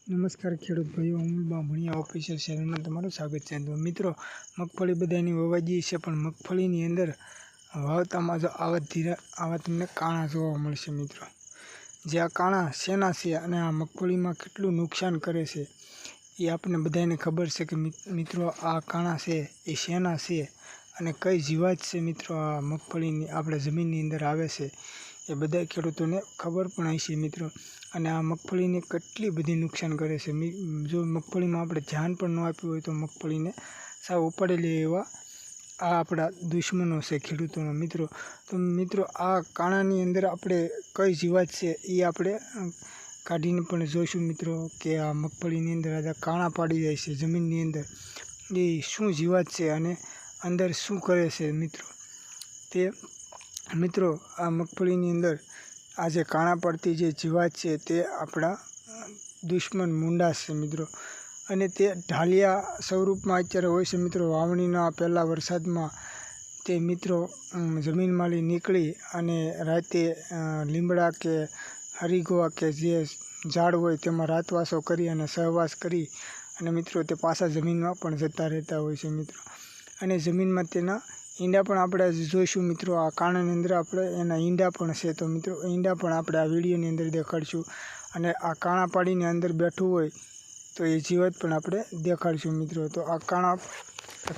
નમસ્કાર ખેડૂત ભાઈઓ, હું બામણિયા ઓફિશિયલ ચેનલમાં તમારું સ્વાગત છે. તો મિત્રો, મગફળી બધાની વવાઈ ગઈ છે, પણ મગફળીની અંદર વાવતામાં જો આવા તમને કાણા જોવા મળશે. મિત્રો, જે આ કાણા શેના છે અને આ મગફળીમાં કેટલું નુકસાન કરે છે એ આપણને બધાને ખબર છે કે મિત્રો આ કાણા છે એ શેના છે અને કઈ જીવાત છે. મિત્રો, આ મગફળીની આપણે જમીનની અંદર આવે છે એ બધા ખેડૂતોને ખબર પણ હશે. મિત્રો, અને આ મગફળીને કેટલી બધી નુકસાન કરે છે. જો મગફળીમાં આપણે ધ્યાન પણ ન આપ્યું હોય તો મગફળીને સાવ ઉપાડેલી એવા આ આપણા દુશ્મનો છે ખેડૂતોના. મિત્રો, આ કાણાની અંદર આપણે કઈ જીવાત છે એ આપણે કાઢીને પણ જોઈશું. મિત્રો, કે આ મગફળીની અંદર આ કાણા પાડી જાય છે જમીનની અંદર, એ શું જીવાત છે અને અંદર શું કરે છે. મિત્રો, આ મગફળીની અંદર આ જે કાણા પડતી જે જીવાત છે તે આપણા દુશ્મન મૂંડા છે. મિત્રો, અને તે ઢાલિયા સ્વરૂપમાં અત્યારે હોય છે. મિત્રો, વાવણીના પહેલાં વરસાદમાં તે મિત્રો જમીનમાંથી નીકળી અને રાતે લીમડા કે હરિગોવા કે જે ઝાડ હોય તેમાં રાતવાસો કરી અને સહવાસ કરી અને મિત્રો તે પાછા જમીનમાં પણ જતા રહેતા હોય છે. મિત્રો, અને જમીનમાં તેના ઈંડા પણ આપણે જોઈશું. મિત્રો, આ કાણાની અંદર આપણે એના ઈંડા પણ છે. તો મિત્રો, ઈંડા પણ આપણે આ વિડીયોની અંદર દેખાડીશું. અને આ કાણા પાડીને અંદર બેઠું હોય તો એ જીવાત પણ આપણે દેખાડીશું. મિત્રો, તો આ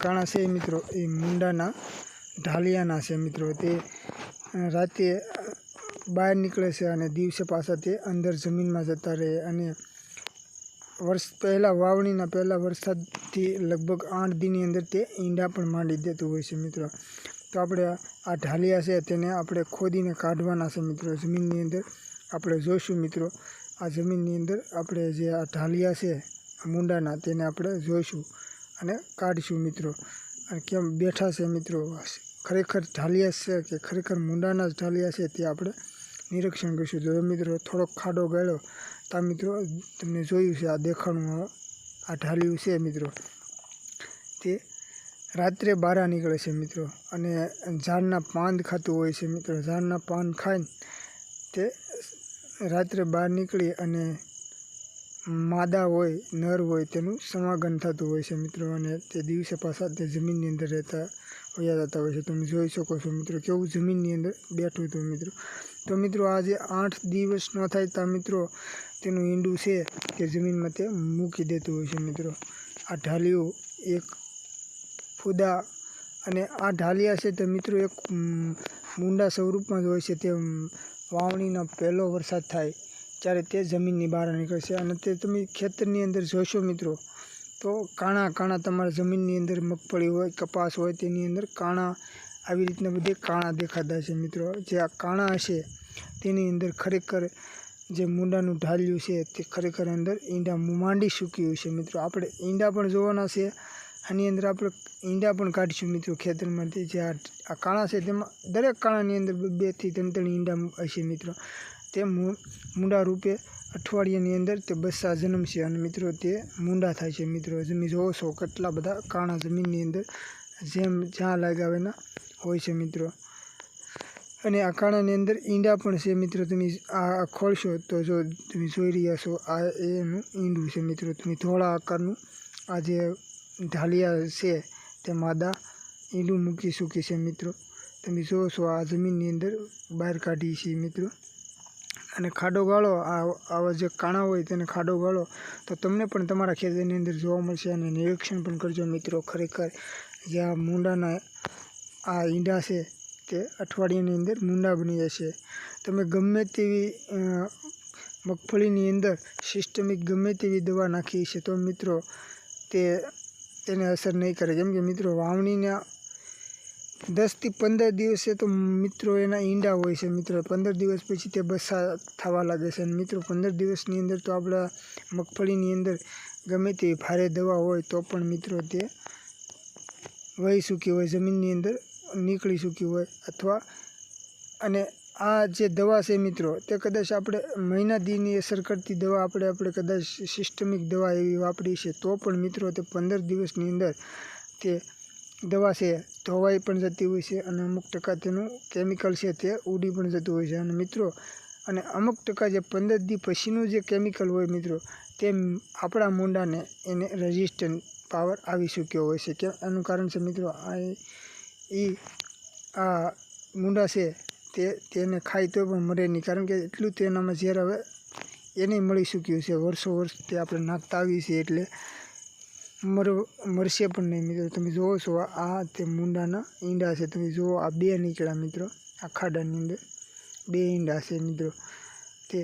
કાણા છે મિત્રો એ મૂંડાના ઢાલિયાના છે. મિત્રો, તે રાતે બહાર નીકળે છે અને દિવસે પાછા તે અંદર જમીનમાં જતા રહે. અને વાવણીના પહેલાં વરસાદથી લગભગ 8 દિનની અંદર તે ઈંડા પણ માંડી દેતું હોય છે. મિત્રો, તો આપણે આ ઢાલિયા છે તેને આપણે ખોદીને કાઢવાના છે. મિત્રો, જમીનની અંદર આપણે જોઈશું. મિત્રો, આ જમીનની અંદર આપણે જે આ ઢાલિયા છે મૂંડાના તેને આપણે જોઈશું અને કાઢીશું. મિત્રો, અને કેમ બેઠા છે. મિત્રો, ખરેખર ઢાલિયા છે કે ખરેખર મૂંડાના જ ઢાલિયા છે તે આપણે નિરીક્ષણ કરીશું. તો મિત્રો, થોડોક ખાડો ગાળ્યો તો મિત્રો તમને જોયું છે આ દેખાડું આ ઢાલિયું છે. મિત્રો, તે રાત્રે બહાર નીકળે છે. મિત્રો, અને ઝાડના પાન ખાતું હોય છે. મિત્રો, ઝાડના પાન ખાઈને તે રાત્રે બહાર નીકળી અને માદા હોય નર હોય તેનું સમાગમ થતું હોય છે. મિત્રો, અને તે દિવસે પાછા તે જમીનની અંદર વયા જતા હોય છે. તમે જોઈ શકો છો. મિત્રો, કેવું જમીનની અંદર બેઠું હતું. મિત્રો, આ જે 8 દિવસ ન થાય તો મિત્રો તેનું ઈંડું છે તે જમીનમાં તે મૂકી દેતું હોય છે. મિત્રો, આ ઢાલિયું એક ફૂદા અને આ ઢાલિયા છે તે મિત્રો એક મૂંડા સ્વરૂપમાં જ હોય છે. તે વાવણીનો પહેલો વરસાદ થાય ત્યારે તે જમીનની બહાર નીકળે છે. અને તે તમે ખેતરની અંદર જોશો. મિત્રો, તો કાણા તમારા જમીનની અંદર મગફળી હોય કપાસ હોય તેની અંદર કાણા આવી રીતના બધે કાણા દેખાતા છે. મિત્રો, જે આ કાણા હશે તેની અંદર ખરેખર જે મૂંડાનું ઢાલિયું છે તે ખરેખર અંદર ઈંડા માંડી ચૂક્યું છે. મિત્રો, આપણે ઈંડા પણ જોવાના છે. આની અંદર આપણે ઈંડા પણ કાઢીશું. મિત્રો, ખેતરમાંથી જે આ કાણા છે તેમાં દરેક કાણાની અંદર 2 થી 3 ઈંડા હશે. મિત્રો, તે મૂંડા રૂપે અઠવાડિયાની અંદર તે બચ્ચા જન્મશે અને મિત્રો તે મૂંડા થાય છે. મિત્રો, તમે જોવો છો કેટલા બધા કાણા જમીનની અંદર જ્યાં લગાવેલા હોય છે. મિત્રો, અને આ કાણાની અંદર ઈંડા પણ છે. મિત્રો, તમે આ ખોલશો તો જો તમે જોઈ રહ્યા છો આ એનું ઈંડું છે. મિત્રો, તમે ધોળા આકારનું આ જે ઢાલિયા છે તે માદા ઈંડું મૂકી ચૂકી છે. મિત્રો, તમે જુઓ છો આ જમીનની અંદર બહાર કાઢી છે. મિત્રો, અને ખાડો ગાળો આવા જે કાણા હોય તેને ખાડો ગાળો તો તમને પણ તમારા ખેતરની અંદર જોવા મળશે. અને નિરીક્ષણ પણ કરજો. મિત્રો, ખરેખર જે આ મૂંડાના આ ઈંડા છે તે અઠવાડિયાની અંદર મૂંડા બની જશે. તમે ગમે તેવી મગફળીની અંદર સિસ્ટમિક ગમે તેવી દવા નાખી છે તો મિત્રો તેને અસર નહીં કરે. કેમ કે મિત્રો વાવણીના 10 થી 15 દિવસે તો મિત્રો એના ઈંડા હોય છે. મિત્રો, 15 દિવસ પછી તે બચ્ચા થવા લાગે છે. અને મિત્રો 15 દિવસની અંદર તો આપણા મગફળીની અંદર ગમે તેવી ભારે દવા હોય તો પણ મિત્રો તે વહી ચૂકી હોય, જમીનની અંદર નીકળી ચૂકી હોય. અથવા અને આ જે દવા છે મિત્રો તે કદાચ આપણે મહિના દીની અસર કરતી દવા આપણે કદાચ સિસ્ટમિક દવા એવી વાપરી છે તો પણ મિત્રો તે 15 દિવસની અંદર તે દવા છે ધોવાઈ પણ જતી હોય છે અને અમુક ટકા તેનું કેમિકલ છે તે ઉડી પણ જતું હોય છે. અને મિત્રો અને અમુક ટકા જે 15 દી પછીનું જે કેમિકલ હોય મિત્રો, તે આપણા મૂંડાને એને રેઝિસ્ટન્ટ પાવર આવી ચૂક્યો હોય છે. કે એનું કારણ છે મિત્રો, આ મૂંડા છે તેને ખાય તો પણ મરે નહીં, કારણ કે એટલું તેનામાં ઝેર હવે એને મળી ચૂક્યું છે. વર્ષો તે આપણે નાખતા આવીએ છીએ, એટલે મરશે પણ નહીં મિત્રો. તમે જુઓ છો આ તે મૂંડાના ઈંડા છે. તમે જુઓ આ 2 નીકળ્યા મિત્રો, આ ખાડાની અંદર 2 ઈંડા છે મિત્રો. તે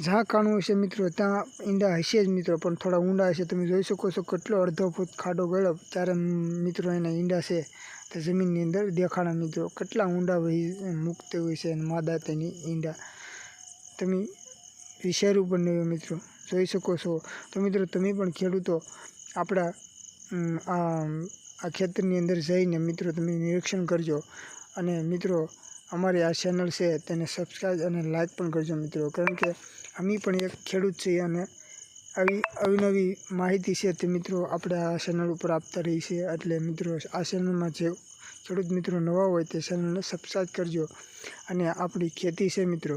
જ્યાં કાણું હશે મિત્રો ત્યાં ઈંડા હશે જ મિત્રો, પણ થોડા ઊંડા હશે. તમે જોઈ શકો છો કેટલો અડધો ફૂટ ખાડો ગયો ત્યારે મિત્રો એના ઈંડા છે તે જમીનની અંદર દેખાડા મિત્રો. કેટલા ઊંડા વહી મૂકતે હોય છે અને માદા તેની ઈંડા તમે વિચાર્યું પણ નહીં મિત્રો, જોઈ શકો છો. તો મિત્રો તમે પણ ખેડૂતો આપણા આ ખેતરની અંદર જઈને મિત્રો તમે નિરીક્ષણ કરજો. અને મિત્રો અમારી આ ચેનલ છે તેને સબસ્ક્રાઈબ અને લાઈક પણ કરજો મિત્રો, કારણ કે અમે પણ એક ખેડૂત છીએ અને આવી અવનવી માહિતી છે તે મિત્રો આપણે આ ચેનલ ઉપર આપતા રહીએ છીએ. એટલે મિત્રો આ ચેનલમાં જે ખેડૂત મિત્રો નવા હોય તે ચેનલને સબસ્ક્રાઈબ કરજો. અને આપણી ખેતી છે મિત્રો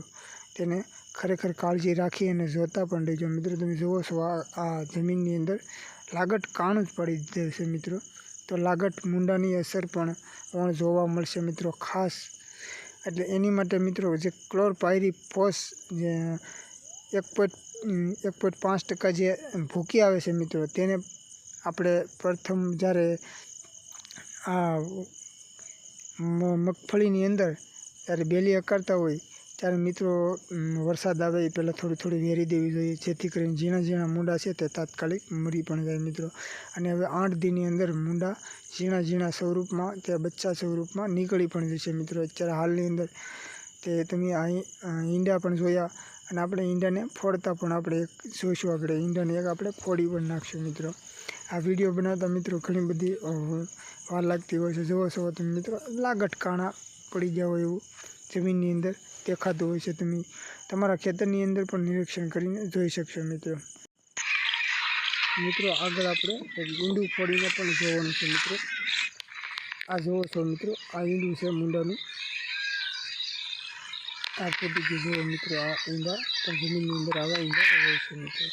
તેને ખરેખર કાળજી રાખી અને જોતા પણ રહેજો મિત્રો. તમે જુઓ છો આ જમીનની અંદર લાગટ કાણું જ પડી દીધું છે મિત્રો. તો લાગટ મૂંડાની અસર પણ જોવા મળશે મિત્રો ખાસ. એટલે એની માટે મિત્રો જે ક્લોરપાયરીફોસ જે 1.5% જે ભૂકી આવે છે મિત્રો, તેને આપણે પ્રથમ જ્યારે આ મગફળીની અંદર જ્યારે બેલી અકારતા હોય ત્યારે મિત્રો વરસાદ આવે એ પહેલાં થોડી વેરી દેવી જોઈએ, જેથી કરીને ઝીણા મૂંડા છે તે તાત્કાલિક મરી પણ જાય મિત્રો. અને હવે 8 દીની અંદર મૂંડા ઝીણા સ્વરૂપમાં તે બચ્ચા સ્વરૂપમાં નીકળી પણ જશે મિત્રો. અત્યારે હાલની અંદર તે તમે અહીં ઈંડા પણ જોયા, અને આપણે ઈંડાને ફોડતા પણ આપણે એક જોઈશું. આપણે ઈંડાને એક આપણે ફોડી પણ નાખશું મિત્રો. આ વિડીયો બનાવતા મિત્રો ઘણી બધી વાર લાગતી હોય છે. જુઓ છો તમે મિત્રો લાગટ કાણા પડી ગયા હોય એવું જમીનની અંદર દેખાતું હોય છે. તમે તમારા ખેતરની અંદર પણ નિરીક્ષણ કરીને જોઈ શકશો મિત્રો. આગળ આપણે એક ઈંડું ફોડીને પણ જોવાનું છે મિત્રો. આ જુઓ છો મિત્રો, આ ઈંડું છે મૂંડાનું. આ પદ્ધતિ જુઓ મિત્રો, આ ઈંડા પણ જમીનની અંદર આવા ઈંડા હોય છે મિત્રો.